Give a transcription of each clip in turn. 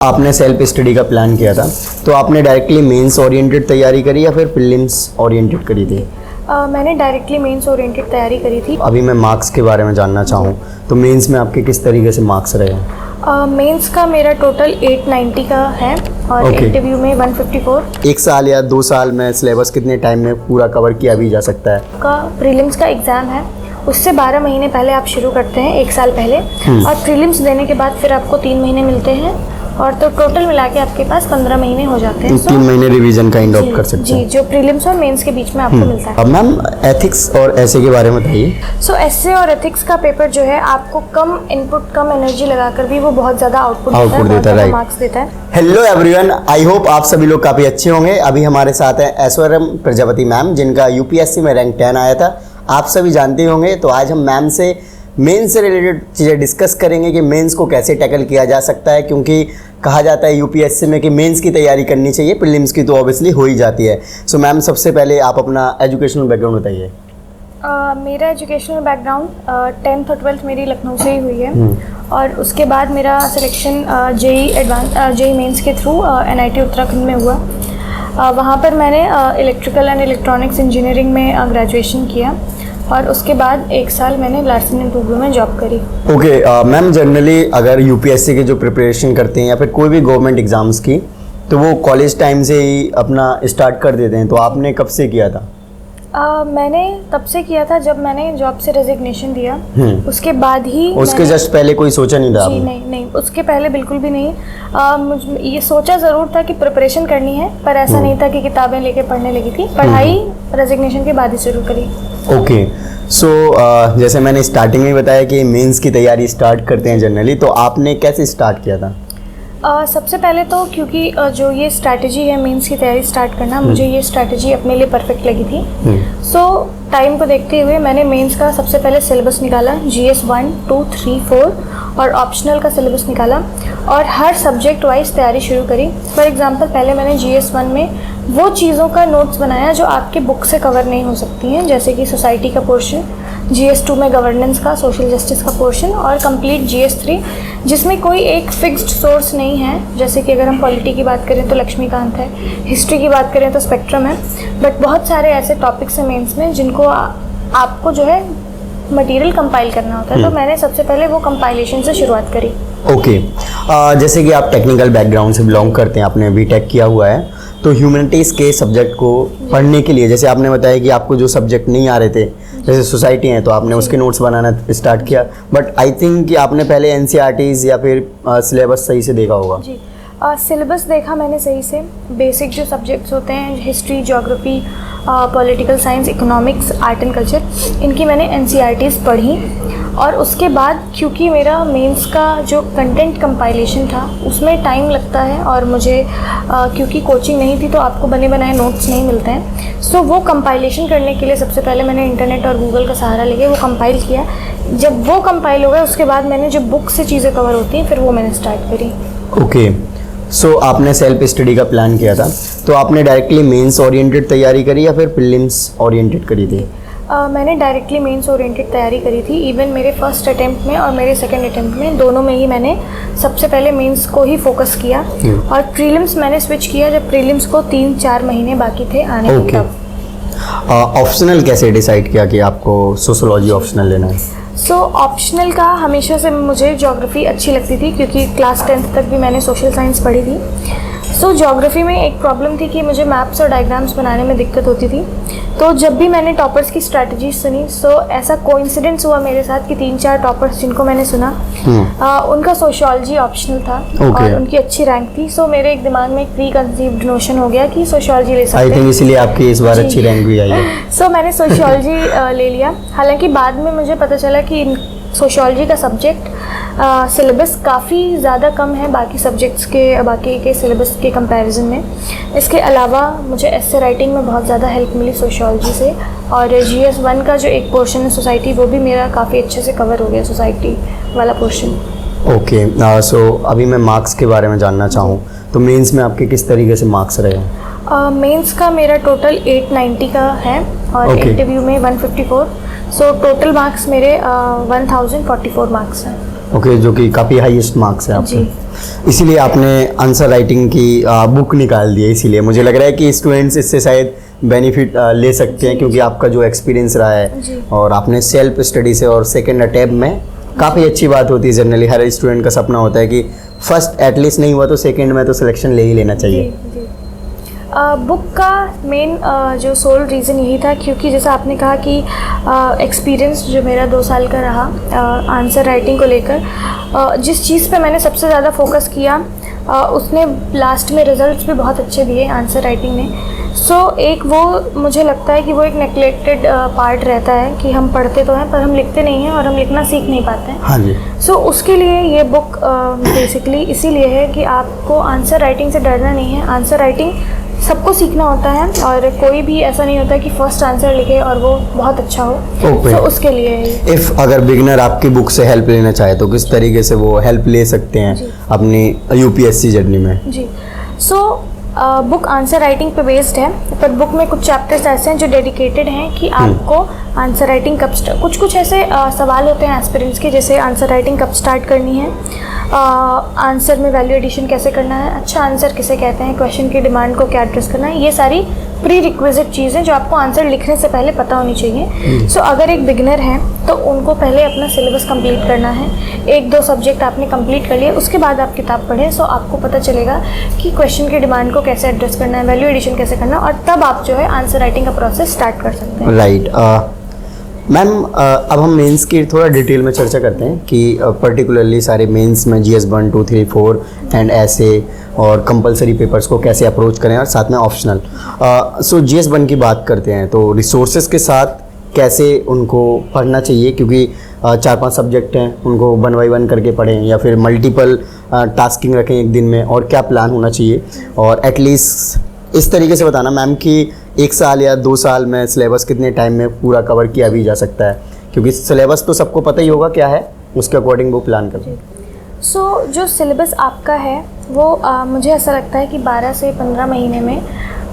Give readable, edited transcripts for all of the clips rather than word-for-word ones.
आपने self study का plan किया था, तो आपने डायरेक्टली मेंस ओरिएंटेड तैयारी करी या फिर प्रीलिम्स ओरिएंटेड करी थी? मैंने डायरेक्टली मेंस ओरिएंटेड तैयारी करी थी। अभी मैं मार्क्स के बारे में जानना चाहूँ तो मेंस में आपके किस तरीके से मार्क्स रहे? मेंस का मेरा टोटल 890 का है और इंटरव्यू में 154। एक साल या 2 साल में सिलेबस कितने टाइम में पूरा कवर किया भी जा सकता है? का प्रीलिम्स का एग्ज़ाम है, उससे 12 महीने पहले आप शुरू करते हैं, 1 साल पहले, और प्रीलिम्स देने के बाद फिर आपको 3 महीने मिलते हैं, और तो टोटल मिला के आपके पास 15 महीने हो जाते हैं। 3 महीने रिवीजन काइंड ऑफ कर सकते हैं जी, जो प्रीलिम्स और मेंस के बीच में आपको मिलता है। अब मैम एथिक्स और ऐसे के बारे में बताइए। सो एसे और एथिक्स का पेपर जो है आपको कम इनपुट कम एनर्जी लगाकर भी वो बहुत ज़्यादा आउटपुट देता है, मार्क्स देता है। हेलो एवरीवन, आई होप आप सभी लोग काफ़ी अच्छे होंगे। अभी हमारे साथ है ऐश्वर्या प्रजापति मैम, जिनका यूपीएससी में रैंक 10 आया था, आप सभी जानते होंगे। तो आज हम मैम से मेंस से रिलेटेड चीज़ें डिस्कस करेंगे कि मेंस को कैसे टैकल किया जा सकता है, क्योंकि कहा जाता है यूपीएससी में कि मेंस की तैयारी करनी चाहिए, प्रीलिम्स की तो ऑब्वियसली हो ही जाती है। सो मैम, सबसे पहले आप अपना एजुकेशनल बैकग्राउंड बताइए। मेरा एजुकेशनल बैकग्राउंड 10th और 12th मेरी लखनऊ से ही हुई है, और उसके बाद मेरा सिलेक्शन जेई मेंस के थ्रू एनआईटी उत्तराखंड में हुआ। वहाँ पर मैंने इलेक्ट्रिकल एंड इलेक्ट्रॉनिक्स इंजीनियरिंग में ग्रेजुएशन किया, और उसके बाद 1 साल मैंने लार्सन एंड टूब्रो में जॉब करी। ओके मैम, जनरली अगर यूपीएससी की जो प्रिपरेशन करते हैं या फिर कोई भी गवर्नमेंट एग्जाम्स की, तो वो कॉलेज टाइम से ही अपना स्टार्ट कर देते हैं, तो आपने कब से किया था? मैंने तब से किया था जब मैंने जॉब से रेजिग्नेशन दिया, उसके बाद ही। उसके जस्ट पहले कोई सोचा नहीं था? जी नहीं, उसके पहले बिल्कुल भी नहीं। मुझे ये सोचा ज़रूर था कि प्रिपरेशन करनी है, पर ऐसा नहीं था कि किताबें लेके पढ़ने लगी थी। पढ़ाई रेजिग्नेशन के बाद ही शुरू करी। ओके, सो जैसे मैंने स्टार्टिंग में बताया कि मेंस की तैयारी स्टार्ट करते हैं जनरली, तो आपने कैसे स्टार्ट किया था? सबसे पहले तो क्योंकि जो ये स्ट्रैटेजी है मेंस की तैयारी स्टार्ट करना, मुझे ये स्ट्रैटेजी अपने लिए परफेक्ट लगी थी। सो टाइम को देखते हुए मैंने मेंस का सबसे पहले सिलेबस निकाला, GS 1, 2, 3, 4, और ऑप्शनल का सिलेबस निकाला, और हर सब्जेक्ट वाइज तैयारी शुरू करी। फॉर एग्जांपल, पहले मैंने GS 1 में वो चीज़ों का नोट्स बनाया जो आपके बुक से कवर नहीं हो सकती हैं, जैसे कि सोसाइटी का पोर्शन, GS 2 में गवर्नेंस का, सोशल जस्टिस का पोर्शन, और कंप्लीट GS 3 जिसमें कोई एक फिक्स्ड सोर्स नहीं है। जैसे कि अगर हम पॉलिटी की बात करें तो लक्ष्मीकांत है, हिस्ट्री की बात करें तो स्पेक्ट्रम है, बट बहुत सारे ऐसे टॉपिक्स हैं मेंस में जिनको आपको जो है मटेरियल कंपाइल करना होता है। तो मैंने सबसे पहले वो कंपाइलेशन से शुरुआत करी। ओके, जैसे कि आप टेक्निकल बैकग्राउंड से बिलोंग करते हैं, आपने बीटेक किया हुआ है, तो ह्यूमैनिटीज़ के सब्जेक्ट को पढ़ने के लिए, जैसे आपने बताया कि आपको जो सब्जेक्ट नहीं आ रहे थे, जैसे सोसाइटी है, तो आपने उसके नोट्स बनाना स्टार्ट किया, बट आई थिंक कि आपने पहले एनसीईआरटीज़ या फिर सिलेबस सही से देखा होगा। जी, सिलेबस देखा मैंने सही से। बेसिक जो सब्जेक्ट्स होते हैं, history, geography, political science, economics, art and culture, इनकी मैंने एनसीईआरटीज़ पढ़ी। और उसके बाद क्योंकि मेरा मेंस का जो कंटेंट कंपाइलेशन था उसमें टाइम लगता है, और मुझे क्योंकि कोचिंग नहीं थी तो आपको बने बनाए नोट्स नहीं मिलते हैं, सो वो कंपाइलेशन करने के लिए सबसे पहले मैंने इंटरनेट और गूगल का सहारा लेके वो कंपाइल किया। जब वो कंपाइल हो गया, उसके बाद मैंने जो बुक से चीज़ें कवर होती हैं फिर वो मैंने स्टार्ट करी। ओके, सो आपने सेल्फ स्टडी का प्लान किया था, तो आपने डायरेक्टली मेंस ओरिएंटेड तैयारी करी या फिर प्रीलिम्स ओरिएंटेड करी थी? मैंने डायरेक्टली मेंस ओरिएंटेड तैयारी करी थी। इवन मेरे फर्स्ट अटेम्प्ट में और मेरे सेकंड अटेम्प्ट में, दोनों में ही मैंने सबसे पहले मेंस को ही फोकस किया, और प्रीलिम्स मैंने स्विच किया जब प्रीलिम्स को 3-4 महीने बाकी थे आने के। तब ऑप्शनल कैसे डिसाइड किया कि आपको सोशोलॉजी ऑप्शनल लेना है? सो ऑप्शनल का हमेशा से मुझे ज्योग्राफी अच्छी लगती थी, क्योंकि क्लास 10th तक भी मैंने सोशल साइंस पढ़ी थी। सो ज्योग्राफी में एक प्रॉब्लम थी कि मुझे मैप्स और डायग्राम्स बनाने में दिक्कत होती थी। तो जब भी मैंने टॉपर्स की स्ट्रैटेजी सुनी, सो ऐसा कोइंसिडेंस हुआ मेरे साथ कि 3-4 टॉपर्स जिनको मैंने सुना, उनका सोशियोलॉजी ऑप्शनल था, और उनकी अच्छी रैंक थी। सो मेरे एक दिमाग में एक प्री कंसीव्ड नोशन हो गया कि सोशियोलॉजी ले सकते हैं। आई थिंक इसलिए आपकी इस बार अच्छी रैंक भी आई है। सो मैंने सोशियोलॉजी ले लिया। हालांकि बाद में मुझे पता चला कि सोशियोलॉजी का सब्जेक्ट सिलेबस काफ़ी ज़्यादा कम है बाकी सब्जेक्ट्स के, बाकी के सिलेबस के कंपैरिजन में। इसके अलावा मुझे एस्से राइटिंग में बहुत ज़्यादा हेल्प मिली सोशियोलॉजी से, और GS 1 का जो एक पोर्शन है सोसाइटी, वो भी मेरा काफ़ी अच्छे से कवर हो गया, सोसाइटी वाला पोर्शन। ओके, सो अभी मैं मार्क्स के बारे में जानना चाहूँ तो मेंस में आपके किस तरीके से मार्क्स रहे? मेंस का मेरा टोटल 890 का है, और इंटरव्यू में 154। सो टोटल मार्क्स मेरे 1044 मार्क्स हैं। ओके, जो कि काफ़ी हाईएस्ट मार्क्स है आपके, जी। इसीलिए आपने आंसर राइटिंग की बुक निकाल दी है। इसीलिए मुझे लग रहा है कि स्टूडेंट्स इससे शायद बेनिफिट ले सकते हैं, क्योंकि आपका जो एक्सपीरियंस रहा है जी। और आपने सेल्फ स्टडी से और सेकेंड अटैम्प्ट में, काफ़ी अच्छी बात होती है। जनरली हर स्टूडेंट का सपना होता है कि फर्स्ट एटलीस्ट नहीं हुआ तो सेकेंड में तो सिलेक्शन ले ही लेना चाहिए। जी। बुक का मेन जो सोल रीज़न यही था, क्योंकि जैसा आपने कहा कि एक्सपीरियंस जो मेरा 2 साल का रहा आंसर राइटिंग को लेकर, जिस चीज़ पे मैंने सबसे ज़्यादा फोकस किया उसने लास्ट में रिजल्ट्स भी बहुत अच्छे दिए आंसर राइटिंग ने। सो एक वो मुझे लगता है कि वो एक नेग्लेक्टेड पार्ट रहता है कि हम पढ़ते तो हैं पर हम लिखते नहीं हैं और हम लिखना सीख नहीं पाते हैं। हाँ जी। सो उसके लिए ये बुक बेसिकली इसीलिए है कि आपको आंसर राइटिंग से डरना नहीं है। आंसर राइटिंग सबको सीखना होता है और कोई भी ऐसा नहीं होता कि फर्स्ट आंसर लिखे और वो बहुत अच्छा हो। Okay. तो उसके लिए है। इफ़ अगर बिगनर आपकी बुक से हेल्प लेना चाहे तो किस तरीके से वो हेल्प ले सकते हैं अपनी यूपीएससी जर्नी में? जी, सो बुक आंसर राइटिंग पे बेस्ड है, पर बुक में कुछ चैप्टर्स ऐसे हैं जो डेडिकेटेड हैं कि आपको आंसर राइटिंग कब कुछ ऐसे सवाल होते हैं एस्पिरेंट्स के, जैसे आंसर राइटिंग कब स्टार्ट करनी है, आंसर में वैल्यू एडिशन कैसे करना है, अच्छा आंसर किसे कहते हैं, क्वेश्चन की डिमांड को क्या एड्रेस करना है। ये सारी प्री रिक्विजिट चीज़ें जो आपको आंसर लिखने से पहले पता होनी चाहिए। सो अगर एक बिगिनर है तो उनको पहले अपना सिलेबस कंप्लीट करना है। 1-2 सब्जेक्ट आपने कंप्लीट कर लिए, उसके बाद आप किताब पढ़ें। सो आपको पता चलेगा कि क्वेश्चन की डिमांड को कैसे एड्रेस करना है, वैल्यू एडिशन कैसे करना है, और तब आप जो है आंसर राइटिंग का प्रोसेस स्टार्ट कर सकते हैं। राइट। मैम, अब हम मेंस की थोड़ा डिटेल में चर्चा करते हैं कि पर्टिकुलरली सारे मेंस में GS 1, 2, 3, 4 एंड ऐसे और कंपलसरी पेपर्स को कैसे अप्रोच करें और साथ में ऑप्शनल। सो GS 1 की बात करते हैं तो रिसोर्सेज के साथ कैसे उनको पढ़ना चाहिए, क्योंकि 4-5 सब्जेक्ट हैं, उनको 1 by 1 करके पढ़ें या फिर मल्टीपल टास्किंग रखें एक दिन में, और क्या प्लान होना चाहिए। और एटलीस्ट इस तरीके से बताना मैम कि 1 साल या 2 साल में सिलेबस कितने टाइम में पूरा कवर किया भी जा सकता है, क्योंकि सिलेबस तो सबको पता ही होगा क्या है, उसके अकॉर्डिंग वो प्लान करें। सो जो सिलेबस आपका है वो मुझे ऐसा लगता है कि 12 से 15 महीने में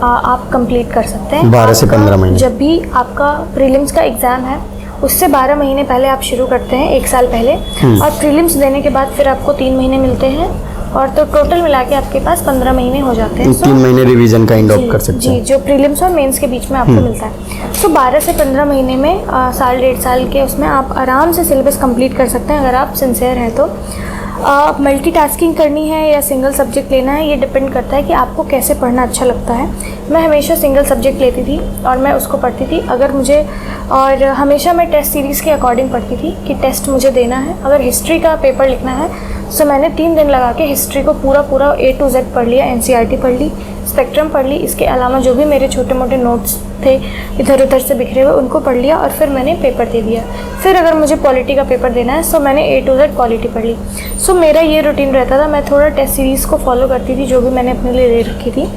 आप कंप्लीट कर सकते हैं। 12 से 15 महीने। जब भी आपका प्रीलिम्स का एग्ज़ाम है उससे 12 महीने पहले आप शुरू करते हैं, 1 साल पहले, और प्रीलिम्स देने के बाद फिर आपको 3 महीने मिलते हैं, और तो टोटल मिला के आपके पास 15 महीने हो जाते हैं। 3 महीने रिवीजन काइंड ऑफ कर सकते हैं। जी, जो प्रीलिम्स और मेंस के बीच में आपको मिलता है। सो 12 से 15 महीने में साल 1.5 साल के उसमें आप आराम से सिलेबस कंप्लीट कर सकते हैं अगर आप सिंसियर हैं तो। मल्टीटास्किंग करनी है या सिंगल सब्जेक्ट लेना है, ये डिपेंड करता है कि आपको कैसे पढ़ना अच्छा लगता है। मैं हमेशा सिंगल सब्जेक्ट लेती थी और मैं उसको पढ़ती थी। अगर मुझे, और हमेशा मैं टेस्ट सीरीज़ के अकॉर्डिंग पढ़ती थी कि टेस्ट मुझे देना है। अगर हिस्ट्री का पेपर लिखना है सो मैंने 3 दिन लगा के हिस्ट्री को पूरा A to Z पढ़ लिया, NCERT पढ़ ली, स्पेक्ट्रम पढ़ ली, इसके अलावा जो भी मेरे छोटे मोटे नोट्स थे इधर उधर से बिखरे हुए उनको पढ़ लिया, और फिर मैंने पेपर दे दिया। फिर अगर मुझे पॉलिटी का पेपर देना है सो मैंने A to Z पॉलिटी पढ़ ली। सो मेरा ये रूटीन रहता था। मैं थोड़ा टेस्ट सीरीज़ को फॉलो करती थी जो भी मैंने अपने लिए ले रखी थी।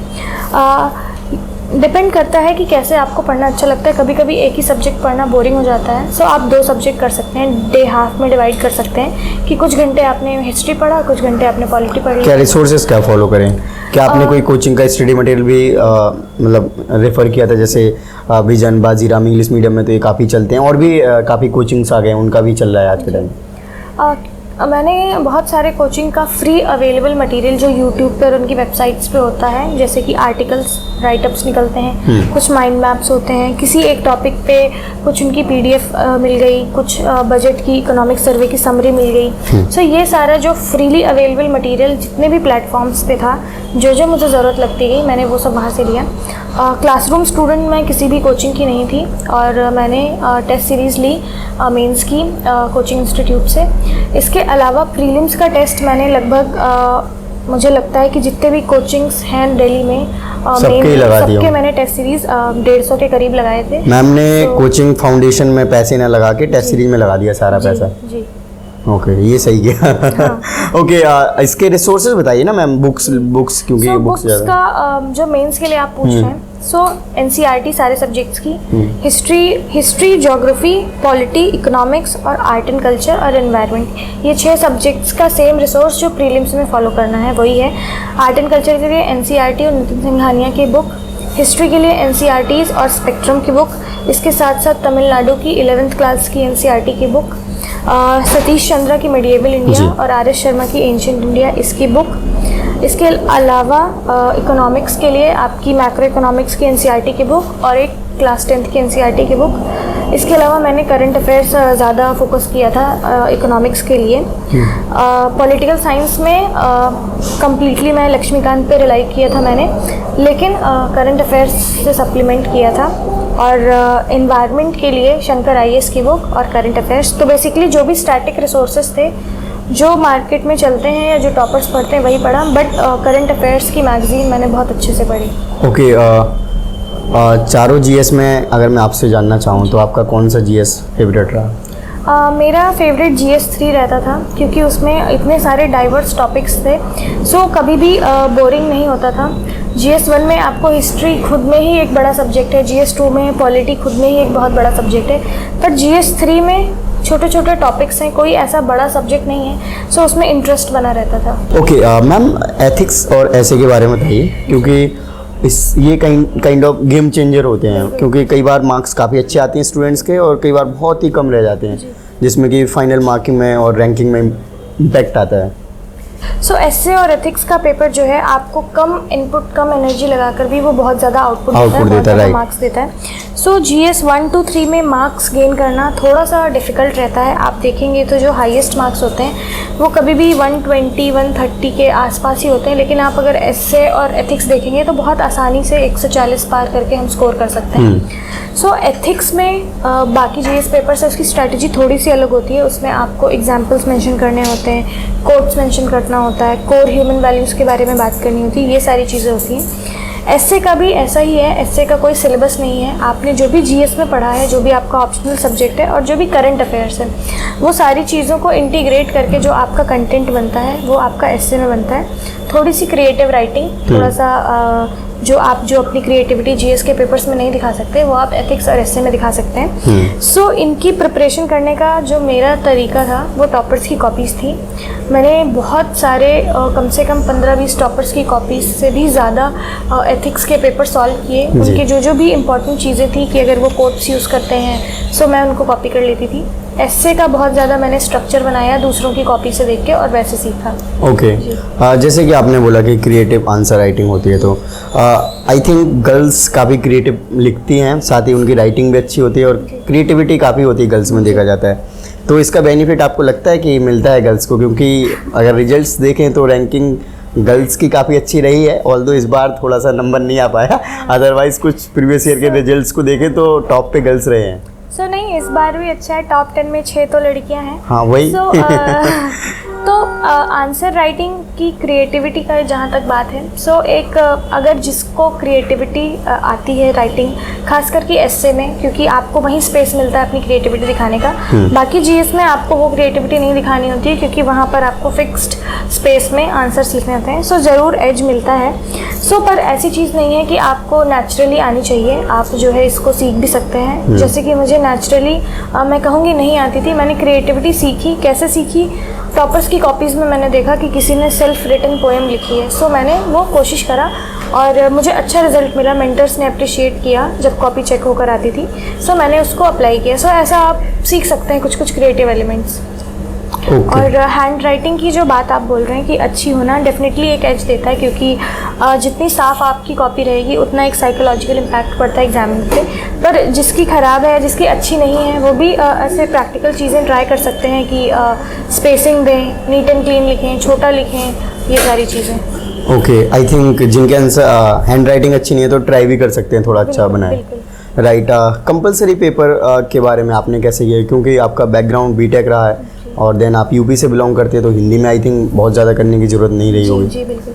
डिपेंड करता है कि कैसे आपको पढ़ना अच्छा लगता है। कभी कभी एक ही सब्जेक्ट पढ़ना बोरिंग हो जाता है, सो आप 2 सब्जेक्ट कर सकते हैं, डे हाफ में डिवाइड कर सकते हैं कि कुछ घंटे आपने हिस्ट्री पढ़ा, कुछ घंटे आपने पॉलिटी पढ़ी। क्या रिसोर्सेज क्या फॉलो करें? क्या आपने कोई कोचिंग का स्टडी मटेरियल भी मतलब रेफ़र किया था? जैसे विजन, बाजीराम, इंग्लिश मीडियम में तो ये काफ़ी चलते हैं, और भी काफ़ी कोचिंग्स आ गए हैं, उनका भी चल रहा है आज के टाइम। मैंने बहुत सारे कोचिंग का फ्री अवेलेबल मटेरियल जो यूट्यूब पर उनकी वेबसाइट्स पे होता है, जैसे कि आर्टिकल्स, राइटअप्स निकलते हैं, कुछ माइंड मैप्स होते हैं, किसी एक टॉपिक पे कुछ उनकी PDF मिल गई, कुछ बजट की इकोनॉमिक सर्वे की समरी मिल गई। सो ये सारा जो फ्रीली अवेलेबल मटेरियल जितने भी प्लेटफॉर्म्स पे था, जो मुझे ज़रूरत लगती गई मैंने वो सब वहाँ से लिया। क्लासरूम स्टूडेंट मैं किसी भी कोचिंग की नहीं थी, और मैंने टेस्ट सीरीज़ ली मेंस की कोचिंग इंस्टीट्यूट से। इसके अलावा प्रीलिम्स का टेस्ट मैंने लगभग मुझे लगता है कि जितने भी कोचिंग्स हैं दिल्ली में सबके मैंने टेस्ट सीरीज़ 150 के करीब लगाए थे। मैम ने कोचिंग फाउंडेशन में पैसे ना लगा के टेस्ट सीरीज में लगा दिया सारा पैसा। जी। ओके, ये सही किया। हाँ। ओके, इसके रिसोर्सेज बताइए ना मैम। बुक्स क्योंकि बुक्स बुक्स का जो मेंस के लिए आप पूछ रहे हैं, सो NCERT सारे सब्जेक्ट्स की, हिस्ट्री, ज्योग्राफी, पॉलिटी, इकोनॉमिक्स और आर्ट एंड कल्चर और एनवायरनमेंट, ये 6 सब्जेक्ट्स का सेम रिसोर्स जो प्रीलिम्स में फॉलो करना है वही है। आर्ट एंड कल्चर के लिए NCERT और नितिन सिंघानिया की बुक, हिस्ट्री के लिए NCERTs और स्पेक्ट्रम की बुक, इसके साथ साथ तमिलनाडु की 11th क्लास की NCERT की बुक, सतीश चंद्रा की मेडिएवल इंडिया और आर एस शर्मा की एंशिएंट इंडिया, इसकी बुक। इसके अलावा इकोनॉमिक्स के लिए आपकी मैक्रो इकोनॉमिक्स की एनसीईआरटी की बुक और एक क्लास 10th की एनसीईआरटी की बुक। इसके अलावा मैंने करंट अफेयर्स ज़्यादा फोकस किया था इकोनॉमिक्स के लिए। पॉलिटिकल साइंस में कम्प्लीटली मैं लक्ष्मीकांत पे रिलाई किया था मैंने, लेकिन करंट अफेयर्स से सप्लीमेंट किया था। और एनवायरनमेंट के लिए शंकर आईएएस की बुक और करंट अफेयर्स। तो बेसिकली जो भी स्टैटिक रिसोर्सेज थे जो मार्केट में चलते हैं या जो टॉपर्स पढ़ते हैं वही पढ़ा, बट करंट अफेयर्स की मैगजीन मैंने बहुत अच्छे से पढ़ी। ओके, चारों जीएस में अगर मैं आपसे जानना चाहूँ तो आपका कौन सा जीएस फेवरेट रहा? मेरा फेवरेट GS 3 रहता था, क्योंकि उसमें इतने सारे डाइवर्स टॉपिक्स थे, सो कभी भी बोरिंग नहीं होता था। GS 1 में आपको हिस्ट्री खुद में ही एक बड़ा सब्जेक्ट है, GS 2 में पॉलिटी खुद में ही एक बहुत बड़ा सब्जेक्ट है, पर GS 3 में छोटे छोटे टॉपिक्स हैं, कोई ऐसा बड़ा सब्जेक्ट नहीं है, सो उसमें इंटरेस्ट बना रहता था। ओके मैम, एथिक्स और ऐसे के बारे में बताइए, क्योंकि ये काइंड ऑफ गेम चेंजर होते हैं, क्योंकि कई बार मार्क्स काफ़ी अच्छे आते हैं स्टूडेंट्स के और कई बार बहुत ही कम रह जाते हैं, जिसमें कि फाइनल मार्किंग में और रैंकिंग में इम्पैक्ट आता है। सो एसए और एथिक्स का पेपर जो है आपको कम इनपुट कम एनर्जी लगाकर भी वो बहुत ज़्यादा आउटपुट देता है, मार्क्स देता है। सो GS 1 to 3 में मार्क्स गेन करना थोड़ा सा डिफ़िकल्ट रहता है। आप देखेंगे तो जो हाईएस्ट मार्क्स होते हैं वो कभी भी 120 130 के आसपास ही होते हैं, लेकिन आप अगर एसए और एथिक्स देखेंगे तो बहुत आसानी से 140 पार करके हम स्कोर कर सकते हैं। सो एथिक्स में बाकी GS पेपर से उसकी स्ट्रैटेजी थोड़ी सी अलग होती है। उसमें आपको एग्जाम्पल्स मेंशन करने होते हैं, कोट्स मेंशन करना होता है, कोर ह्यूमन वैल्यूज़ के बारे में बात करनी होती है, ये सारी चीज़ें होती हैं। एसए का भी ऐसा ही है, एसए का कोई सिलेबस नहीं है। आपने जो भी GS में पढ़ा है, जो भी आपका ऑप्शनल सब्जेक्ट है और जो भी करंट अफेयर्स है, वो सारी चीज़ों को इंटीग्रेट करके जो आपका कंटेंट बनता है वो आपका एसए में बनता है। थोड़ी सी क्रिएटिव राइटिंग, थोड़ा सा जो अपनी क्रिएटिविटी GS के पेपर्स में नहीं दिखा सकते वो आप एथिक्स और एसए में दिखा सकते हैं। सो इनकी प्रिपरेशन करने का जो मेरा तरीका था वो टॉपर्स की कॉपीज़ थी। मैंने बहुत सारे कम से कम 15-20 टॉपर्स की कॉपीज़ से भी ज़्यादा एथिक्स के पेपर सॉल्व किए। उनके जो भी इंपॉर्टेंट चीज़ें थी कि अगर वो कोट्स यूज़ करते हैं सो मैं उनको कॉपी कर लेती थी। एसए का बहुत ज़्यादा मैंने स्ट्रक्चर बनाया दूसरों की कॉपी से देख के और वैसे सीखा। ओके, जैसे कि आपने बोला कि क्रिएटिव आंसर राइटिंग होती है, तो आई थिंक गर्ल्स काफ़ी क्रिएटिव लिखती हैं, साथ ही उनकी राइटिंग भी अच्छी होती है और क्रिएटिविटी काफ़ी होती है गर्ल्स में, देखा जाता है। तो इसका बेनिफिट आपको लगता है कि मिलता है गर्ल्स को? क्योंकि अगर रिजल्ट्स देखें तो रैंकिंग गर्ल्स की काफ़ी अच्छी रही है, ऑल्दो इस बार थोड़ा सा नंबर नहीं आ पाया, अदरवाइज कुछ प्रीवियस ईयर के रिजल्ट्स को देखें तो टॉप पे गर्ल्स रहे हैं। सो नहीं, इस बार भी अच्छा है, टॉप 10 में 6 तो लड़कियां हैं। हाँ वही। तो आंसर राइटिंग की क्रिएटिविटी का जहाँ तक बात है, एक अगर जिसको क्रिएटिविटी आती है राइटिंग, खासकर कि एसए में, क्योंकि आपको वहीं स्पेस मिलता है अपनी क्रिएटिविटी दिखाने का। बाकी GS में आपको वो क्रिएटिविटी नहीं दिखानी होती है, क्योंकि वहाँ पर आपको फिक्स्ड स्पेस में आंसर्स लिखने होते हैं। ज़रूर एज मिलता है। पर ऐसी चीज़ नहीं है कि आपको नेचुरली आनी चाहिए, आप जो है इसको सीख भी सकते हैं। जैसे कि मुझे नेचुरली मैं कहूँगी नहीं आती थी, मैंने क्रिएटिविटी सीखी। कैसे सीखी? टॉपर्स की कॉपीज़ में मैंने देखा कि किसी ने सेल्फ रिटन पोएम लिखी है, मैंने वो कोशिश करा और मुझे अच्छा रिजल्ट मिला। मेंटर्स ने अप्रिशिएट किया जब कॉपी चेक होकर आती थी, मैंने उसको अप्लाई किया। ऐसा आप सीख सकते हैं कुछ क्रिएटिव एलिमेंट्स। और हैंड राइटिंग की जो बात आप बोल रहे हैं कि अच्छी होना डेफिनेटली एक एज देता है, क्योंकि जितनी साफ़ आपकी कॉपी रहेगी उतना एक साइकोलॉजिकल इम्पैक्ट पड़ता है एग्जाम पे। पर जिसकी ख़राब है, जिसकी अच्छी नहीं है, वो भी ऐसे प्रैक्टिकल चीज़ें ट्राई कर सकते हैं कि स्पेसिंग दें, नीट एंड क्लीन लिखें, छोटा लिखें, ये सारी चीज़ें। ओके, आई थिंक जिनके आंसर हैंड राइटिंग अच्छी नहीं है तो ट्राई भी कर सकते हैं थोड़ा अच्छा बनाए। राइट, कंपलसरी पेपर के बारे में आपने कैसे किया? क्योंकि आपका बैकग्राउंड बीटेक रहा है और देन आप यूपी से बिलोंग करते हैं, तो हिंदी में आई थिंक बहुत ज़्यादा करने की ज़रूरत नहीं रही होगी। जी बिल्कुल।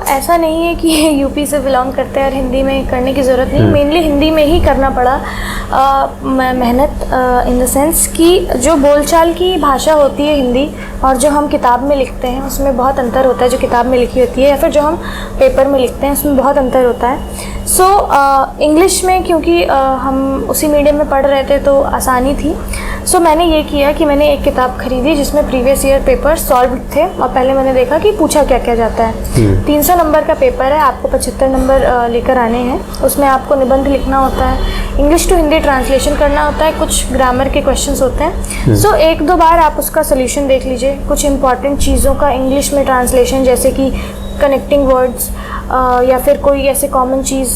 ऐसा नहीं है कि यूपी से बिलोंग करते हैं और हिंदी में करने की ज़रूरत नहीं, मेनली हिंदी में ही करना पड़ा मेहनत, इन द सेंस कि जो बोलचाल की भाषा होती है हिंदी और जो हम किताब में लिखते हैं उसमें बहुत अंतर होता है। जो किताब में लिखी होती है या फिर जो हम पेपर में लिखते हैं उसमें बहुत अंतर होता है। सो इंग्लिश में क्योंकि हम उसी मीडियम में पढ़ रहे थे तो आसानी थी। सो मैंने ये किया कि मैंने एक किताब खरीदी जिसमें प्रीवियस ईयर पेपर सॉल्व थे और पहले मैंने देखा कि पूछा क्या क्या जाता है। 300 नंबर का पेपर है, आपको 75 नंबर लेकर आने हैं। उसमें आपको निबंध लिखना होता है, इंग्लिश टू हिंदी ट्रांसलेशन करना होता है, कुछ ग्रामर के क्वेश्चंस होते हैं। सो एक दो बार आप उसका सोल्यूशन देख लीजिए। कुछ इंपॉर्टेंट चीज़ों का इंग्लिश में ट्रांसलेशन जैसे कि कनेक्टिंग वर्ड्स या फिर कोई ऐसे कॉमन चीज़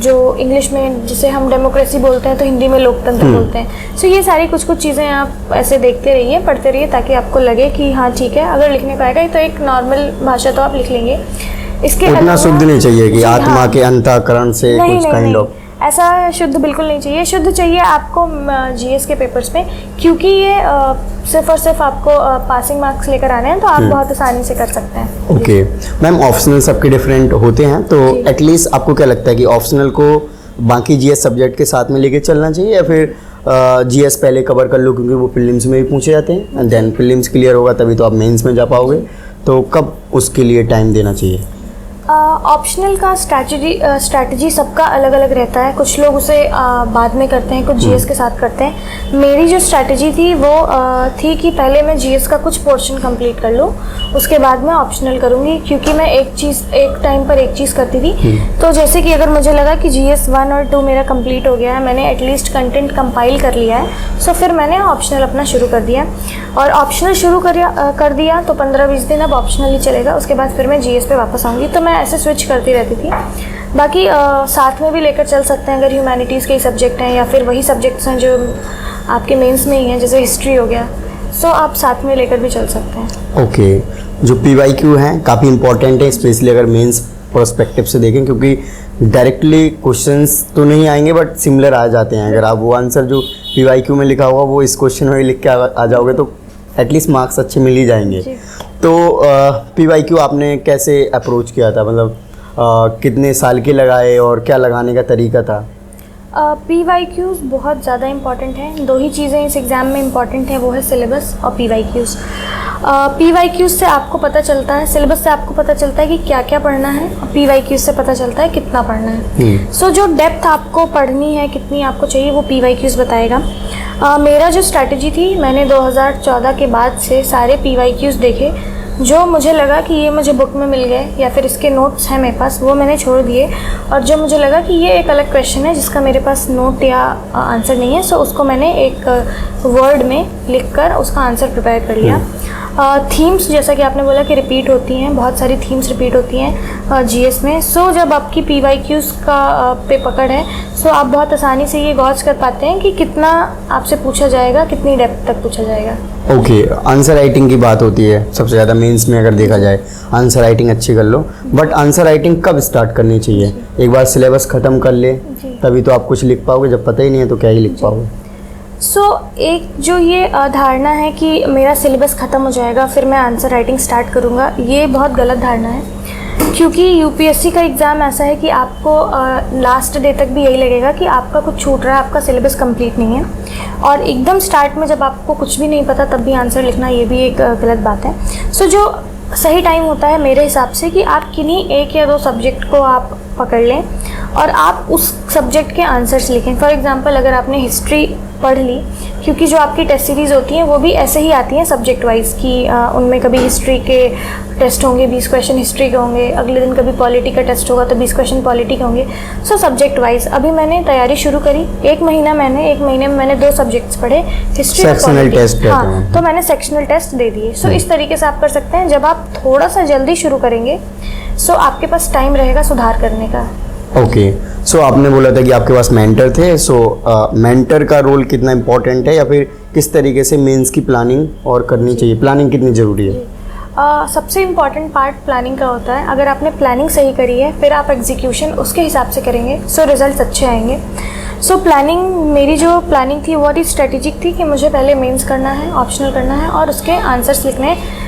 जो इंग्लिश में जिसे हम डेमोक्रेसी बोलते हैं तो हिंदी में लोकतंत्र बोलते हैं। सो ये सारी कुछ कुछ चीज़ें आप ऐसे देखते रहिए, पढ़ते रहिए ताकि आपको लगे कि हाँ ठीक है, अगर लिखने को आएगा तो एक नॉर्मल भाषा तो आप लिख लेंगे। इसके उतना शुद्ध नहीं चाहिए कि आत्मा के अंतःकरण से नहीं, कुछ काइंड ऑफ ऐसा शुद्ध बिल्कुल नहीं चाहिए। शुद्ध चाहिए आपको जीएस के पेपर्स में, क्योंकि ये सिर्फ और सिर्फ आपको पासिंग मार्क्स लेकर आने हैं तो आप बहुत आसानी से कर सकते हैं। ओके मैम, ऑप्शनल सबके डिफरेंट होते हैं तो एटलीस्ट आपको क्या लगता है कि ऑप्शनल को बाकी जीएस सब्जेक्ट के साथ में लेके चलना चाहिए या फिर जीएस पहले कवर कर लो क्योंकि वो प्रीलिम्स में भी पूछे जाते हैं एंड देन प्रीलिम्स क्लियर होगा तभी तो आप मेंस में जा पाओगे, तो कब उसके लिए टाइम देना चाहिए? ऑप्शनल का स्ट्रैटेजी सबका अलग अलग रहता है। कुछ लोग उसे बाद में करते हैं, कुछ जीएस के साथ करते हैं। मेरी जो स्ट्रैटेजी थी वो थी कि पहले मैं जीएस का कुछ पोर्शन कंप्लीट कर लूँ, उसके बाद मैं ऑप्शनल करूँगी, क्योंकि मैं एक टाइम पर एक चीज़ करती थी। तो जैसे कि अगर मुझे लगा कि जीएस 1 और 2 मेरा कंप्लीट हो गया है, मैंने एटलीस्ट कंटेंट कंपाइल कर लिया है, सो फिर मैंने ऑप्शनल अपना शुरू कर दिया। और ऑप्शनल शुरू कर दिया तो 15-20 दिन अब ऑप्शनल ही चलेगा, उसके बाद फिर मैं जीएस पे वापस आऊँगी। तो मैं ऐसे स्विच करती रहती थी। बाकी साथ में भी लेकर चल सकते हैं अगर ह्यूमैनिटीज़ के ही सब्जेक्ट हैं या फिर वही सब्जेक्ट्स हैं जो आपके मेंस में ही हैं, जैसे हिस्ट्री हो गया, सो आप साथ में लेकर भी चल सकते हैं। ओके, जो पीवाईक्यू हैं काफ़ी इंपॉर्टेंट है, स्पेशली अगर मेंस पर्सपेक्टिव से देखें, क्योंकि डायरेक्टली क्वेश्चंस तो नहीं आएंगे बट सिमिलर आ जाते हैं। अगर आप वो आंसर जो पीवाईक्यू में लिखा होगा वो इस क्वेश्चन में लिख के आ जाओगे तो एटलीस्ट मार्क्स अच्छे मिल ही जाएंगे। तो पीवाईक्यू आपने कैसे अप्रोच किया था, मतलब कितने साल के लगाए और क्या लगाने का तरीका था? पीवाईक्यूज़ बहुत ज़्यादा इंपॉर्टेंट हैं। 2 ही चीज़ें इस एग्ज़ाम में इंपॉर्टेंट हैं, वो है सिलेबस और पीवाईक्यूज़। पीवाईक्यूज़ से आपको पता चलता है, सिलेबस से आपको पता चलता है कि क्या क्या पढ़ना है, और पीवाईक्यूज़ से पता चलता है कितना पढ़ना है। सो जो डेप्थ आपको पढ़नी है, कितनी आपको चाहिए, वो पीवाईक्यूज़ बताएगा। मेरा जो स्ट्रैटेजी थी, मैंने 2014 के बाद से सारे पीवाईक्यूज़ देखे जो मुझे लगा कि ये मुझे बुक में मिल गए या फिर इसके नोट्स हैं मेरे पास, वो मैंने छोड़ दिए। और जो मुझे लगा कि ये एक अलग क्वेश्चन है जिसका मेरे पास नोट या आंसर नहीं है, सो उसको मैंने एक वर्ड में लिखकर उसका आंसर प्रिपेयर कर लिया। थीम्स, जैसा कि आपने बोला कि रिपीट होती हैं, बहुत सारी थीम्स रिपीट होती हैं जीएस में। सो जब आपकी पीवाईक्यूज़ का पे पकड़ है, सो आप बहुत आसानी से ये गॉज कर पाते हैं कि कितना आपसे पूछा जाएगा, कितनी डेप्थ तक पूछा जाएगा। ओके, आंसर राइटिंग की बात होती है सबसे ज़्यादा मेंस में, अगर देखा जाए आंसर राइटिंग अच्छी कर लो, बट आंसर राइटिंग कब स्टार्ट करनी चाहिए? एक बार सिलेबस ख़त्म कर ले तभी तो आप कुछ लिख पाओगे, जब पता ही नहीं है तो क्या ही लिख पाओगे? सो एक जो ये धारणा है कि मेरा सिलेबस ख़त्म हो जाएगा फिर मैं आंसर राइटिंग स्टार्ट करूँगा, ये बहुत गलत धारणा है। क्योंकि यूपीएससी का एग्ज़ाम ऐसा है कि आपको लास्ट डे तक भी यही लगेगा कि आपका कुछ छूट रहा है, आपका सिलेबस कंप्लीट नहीं है। और एकदम स्टार्ट में जब आपको कुछ भी नहीं पता तब भी आंसर लिखना, ये भी एक गलत बात है। सो जो सही टाइम होता है मेरे हिसाब से कि आप किन्हीं 1 या 2 सब्जेक्ट को आप पकड़ लें और आप उस सब्जेक्ट के आंसर्स लिखें। फॉर एग्जांपल, अगर आपने हिस्ट्री पढ़ ली, क्योंकि जो आपकी टेस्ट सीरीज़ होती हैं वो भी ऐसे ही आती हैं सब्जेक्ट वाइज कि उनमें कभी हिस्ट्री के टेस्ट होंगे, 20 क्वेश्चन हिस्ट्री के होंगे, अगले दिन कभी पॉलिटी का टेस्ट होगा तो 20 क्वेश्चन पॉलिटी के होंगे। सो सब्जेक्ट वाइज अभी मैंने तैयारी शुरू करी, 1 महीने में मैंने 2 सब्जेक्ट्स पढ़े, हिस्ट्री और पॉलिटी। हाँ, तो मैंने सेक्शनल टेस्ट दे दिए। सो इस तरीके से आप कर सकते हैं। जब आप थोड़ा सा जल्दी शुरू करेंगे सो आपके पास टाइम रहेगा सुधार करने का। ओके, सो आपने बोला था कि आपके पास मेंटर थे, सो मेंटर का रोल कितना इम्पोर्टेंट है या फिर किस तरीके से मेंस की प्लानिंग और करनी चाहिए, प्लानिंग कितनी ज़रूरी है? सबसे इम्पॉर्टेंट पार्ट प्लानिंग का होता है। अगर आपने प्लानिंग सही करी है फिर आप एग्जीक्यूशन उसके हिसाब से करेंगे, सो रिजल्ट्स अच्छे आएंगे। सो प्लानिंग, मेरी जो प्लानिंग थी वो स्ट्रेटेजिक थी कि मुझे पहले मेंस करना है, ऑप्शनल करना है और उसके आंसर्स लिखने हैं।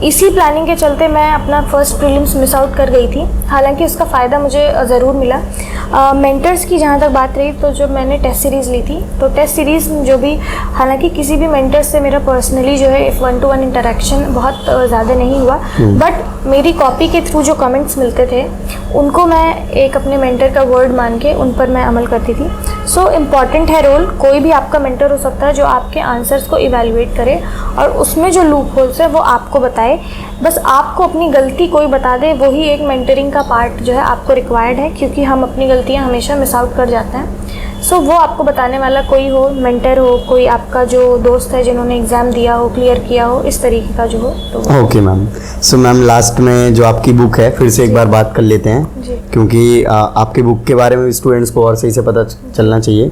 इसी प्लानिंग के चलते मैं अपना फर्स्ट प्रीलिम्स मिस आउट कर गई थी, हालांकि उसका फ़ायदा मुझे ज़रूर मिला। मेंटर्स की जहाँ तक बात रही, तो जब मैंने टेस्ट सीरीज़ ली थी तो टेस्ट सीरीज़ जो भी, हालांकि किसी भी मेंटर से मेरा पर्सनली जो है 1-to-1 इंटरेक्शन बहुत ज़्यादा नहीं हुआ, बट मेरी कॉपी के थ्रू जो कमेंट्स मिलते थे उनको मैं एक अपने मेंटर का वर्ड मान के उन पर मैं अमल करती थी। सो इम्पॉर्टेंट है रोल, कोई भी आपका मेंटर हो सकता है जो आपके आंसर्स को इवैल्यूएट करे और उसमें जो लूप होल्स है वो आपको बताए। बस आपको अपनी गलती कोई बता दे, वही एक मेंटरिंग का पार्ट जो है आपको रिक्वायर्ड है, क्योंकि हम अपनी गलतियाँ हमेशा मिस आउट कर जाते हैं। सो वो आपको बताने वाला कोई हो, मेंटर हो, कोई आपका जो दोस्त है जिन्होंने एग्ज़ाम दिया हो, क्लियर किया हो, इस तरीके का जो हो तो। Okay ma'am. So ma'am last में जो आपकी बुक है फिर से एक बार बात कर लेते हैं, जी। क्योंकि आपकी बुक के बारे में स्टूडेंट्स को और सही से पता चलना चाहिए।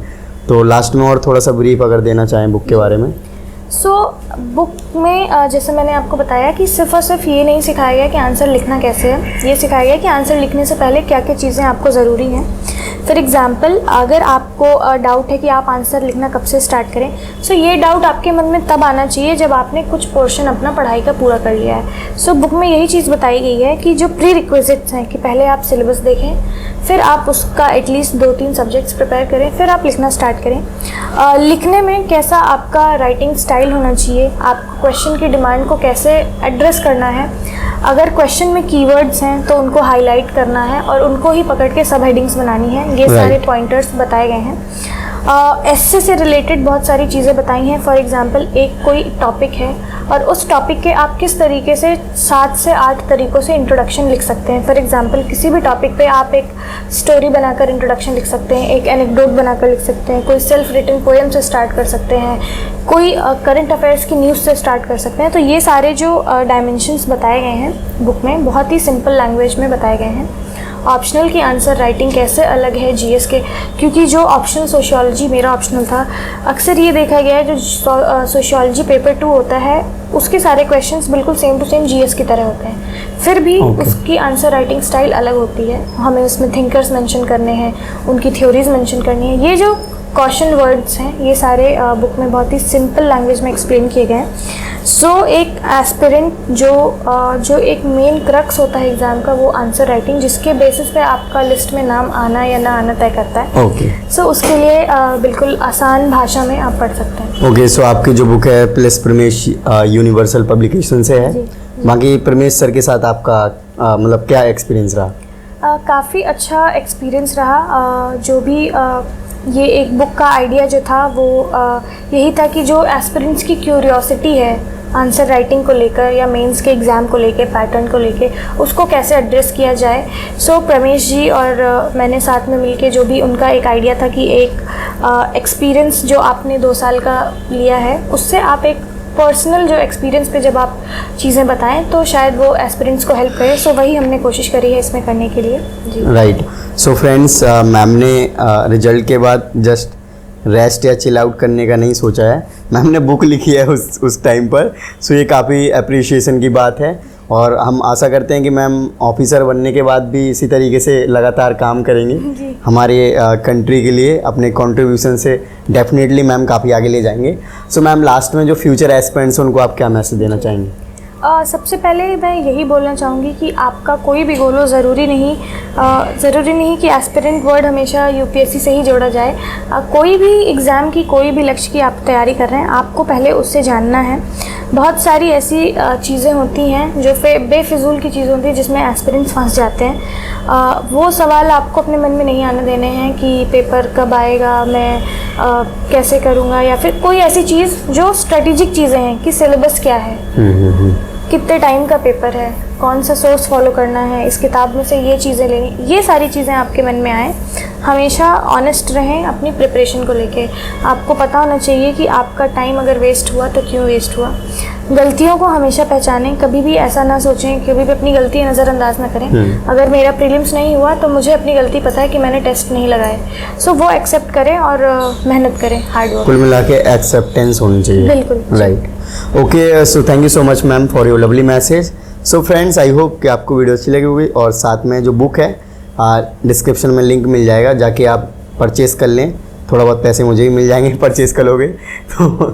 तो लास्ट में और थोड़ा सा ब्रीफ अगर देना चाहें बुक के बारे में। बुक में जैसे मैंने आपको बताया कि सिर्फ और सिर्फ ये नहीं सिखाया गया कि आंसर लिखना कैसे है, ये सिखाया गया कि आंसर लिखने से पहले क्या क्या चीज़ें आपको ज़रूरी हैं। फॉर एग्ज़ाम्पल, अगर आपको डाउट है कि आप आंसर लिखना कब से स्टार्ट करें, ये डाउट आपके मन में तब आना चाहिए जब आपने कुछ पोर्शन अपना पढ़ाई का पूरा कर लिया है। बुक में यही चीज़ बताई गई है कि जो प्री रिक्विजिट्स हैं कि पहले आप सिलेबस देखें, फिर आप उसका एटलीस्ट 2-3 सब्जेक्ट्स प्रिपेयर करें, फिर आप लिखना स्टार्ट करें। लिखने में कैसा आपका राइटिंग स्टाइल होना चाहिए, आपको क्वेश्चन की डिमांड को कैसे एड्रेस करना है, अगर क्वेश्चन में कीवर्ड्स हैं तो उनको हाईलाइट करना है और उनको ही पकड़ के सब हेडिंग्स बनानी है, ये सारे पॉइंटर्स बताए गए हैं। एस्से से रिलेटेड बहुत सारी चीज़ें बताई हैं। फॉर एग्जांपल, एक कोई टॉपिक है और उस टॉपिक के आप किस तरीके से 7 से 8 तरीक़ों से इंट्रोडक्शन लिख सकते हैं। फॉर एग्जांपल, किसी भी टॉपिक पे आप एक स्टोरी बनाकर इंट्रोडक्शन लिख सकते हैं, एक एनेक्डोट बनाकर लिख सकते हैं, कोई सेल्फ रिटन पोएम से स्टार्ट कर सकते हैं, कोई करंट अफेयर्स की न्यूज़ से स्टार्ट कर सकते हैं। तो ये सारे जो डायमेंशंस बताए गए हैं बुक में, बहुत ही सिंपल लैंग्वेज में बताए गए हैं। ऑप्शनल की आंसर राइटिंग कैसे अलग है जीएस के, क्योंकि जो ऑप्शनल सोशियोलॉजी मेरा ऑप्शनल था, अक्सर ये देखा गया है जो सोशियोलॉजी पेपर 2 होता है उसके सारे क्वेश्चंस बिल्कुल सेम टू सेम जीएस की तरह होते हैं, फिर भी उसकी आंसर राइटिंग स्टाइल अलग होती है। हमें उसमें थिंकर्स मेंशन करने हैं, उनकी थ्योरीज मेंशन करनी है। ये जो कॉशन वर्ड्स हैं ये सारे बुक में बहुत ही सिंपल लैंग्वेज में एक्सप्लेन किए गए हैं। एक एस्पिरेंट जो एक मेन क्रक्स होता है एग्ज़ाम का, वो आंसर राइटिंग, जिसके बेसिस पे आपका लिस्ट में नाम आना या ना आना तय करता है। उसके लिए बिल्कुल आसान भाषा में आप पढ़ सकते हैं। सो आपकी जो बुक है प्लस प्रमेश यूनिवर्सल पब्लिकेशन से है। बाकी प्रमेश सर के साथ आपका मतलब क्या एक्सपीरियंस रहा? काफ़ी अच्छा एक्सपीरियंस रहा। जो भी ये एक बुक का आइडिया जो था वो यही था कि जो एस्पिरेंट्स की क्यूरियोसिटी है आंसर राइटिंग को लेकर या मेंस के एग्ज़ाम को लेकर, पैटर्न को लेकर, उसको कैसे एड्रेस किया जाए। प्रमेश जी और मैंने साथ में मिलके जो भी उनका एक आइडिया था कि एक एक्सपीरियंस जो आपने 2 साल का लिया है उससे आप एक पर्सनल जो एक्सपीरियंस पे जब आप चीज़ें बताएं तो शायद वो एस्पिरेंट्स को हेल्प करे। वही हमने कोशिश करी है इसमें करने के लिए जी। राइट। फ्रेंड्स, मैम ने रिजल्ट के बाद जस्ट रेस्ट या चिल आउट करने का नहीं सोचा है, मैम ने बुक लिखी है उस टाइम पर। ये काफ़ी अप्रिशिएशन की बात है और हम आशा करते हैं कि मैम ऑफिसर बनने के बाद भी इसी तरीके से लगातार काम करेंगी हमारे कंट्री के लिए। अपने कंट्रीब्यूशन से डेफिनेटली मैम काफ़ी आगे ले जाएंगे। मैम लास्ट में जो फ्यूचर एस्पिरेंट्स हैं उनको आप क्या मैसेज देना चाहेंगे? सबसे पहले मैं यही बोलना चाहूँगी कि आपका कोई भी गोल हो, ज़रूरी नहीं कि एस्पिरेंट वर्ड हमेशा यूपीएससी से ही जोड़ा जाए। कोई भी एग्ज़ाम की, कोई भी लक्ष्य की आप तैयारी कर रहे हैं, आपको पहले उससे जानना है। बहुत सारी ऐसी चीज़ें होती हैं जो बेफिजूल की चीज़ होती है जिसमें एस्पिरेंट्स फंस जाते हैं। वो सवाल आपको अपने मन में नहीं आने देने हैं कि पेपर कब आएगा, मैं कैसे करूँगा, या फिर कोई ऐसी चीज़ जो स्ट्रेटेजिक चीज़ें हैं कि सिलेबस क्या है, कितने टाइम का पेपर है, कौन सा सोर्स फॉलो करना है, इस किताब में से ये चीज़ें लेनी, ये सारी चीज़ें आपके मन में आए। हमेशा ऑनेस्ट रहें अपनी प्रिपरेशन को लेके। आपको पता होना चाहिए कि आपका टाइम अगर वेस्ट हुआ तो क्यों वेस्ट हुआ। गलतियों को हमेशा पहचानें, कभी भी ऐसा ना सोचें, कभी भी अपनी गलती नज़रअंदाज ना करें। अगर मेरा प्रीलिम्स नहीं हुआ तो मुझे अपनी गलती पता है कि मैंने टेस्ट नहीं लगाए। वो एक्सेप्ट करें और मेहनत करें, हार्ड वर्क। कुल मिला के एक्सेप्टेंस होनी चाहिए। बिल्कुल right. Okay, so thank you so much ma'am for your lovely message. Friends, I hope कि आपको वीडियो अच्छी लगी होगी और साथ में जो बुक है डिस्क्रिप्शन में लिंक मिल जाएगा, जाके आप परचेज़ कर लें। थोड़ा बहुत पैसे मुझे भी मिल जाएंगे परचेज़ करोगे तो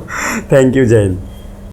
थैंक यू, जय हिंद।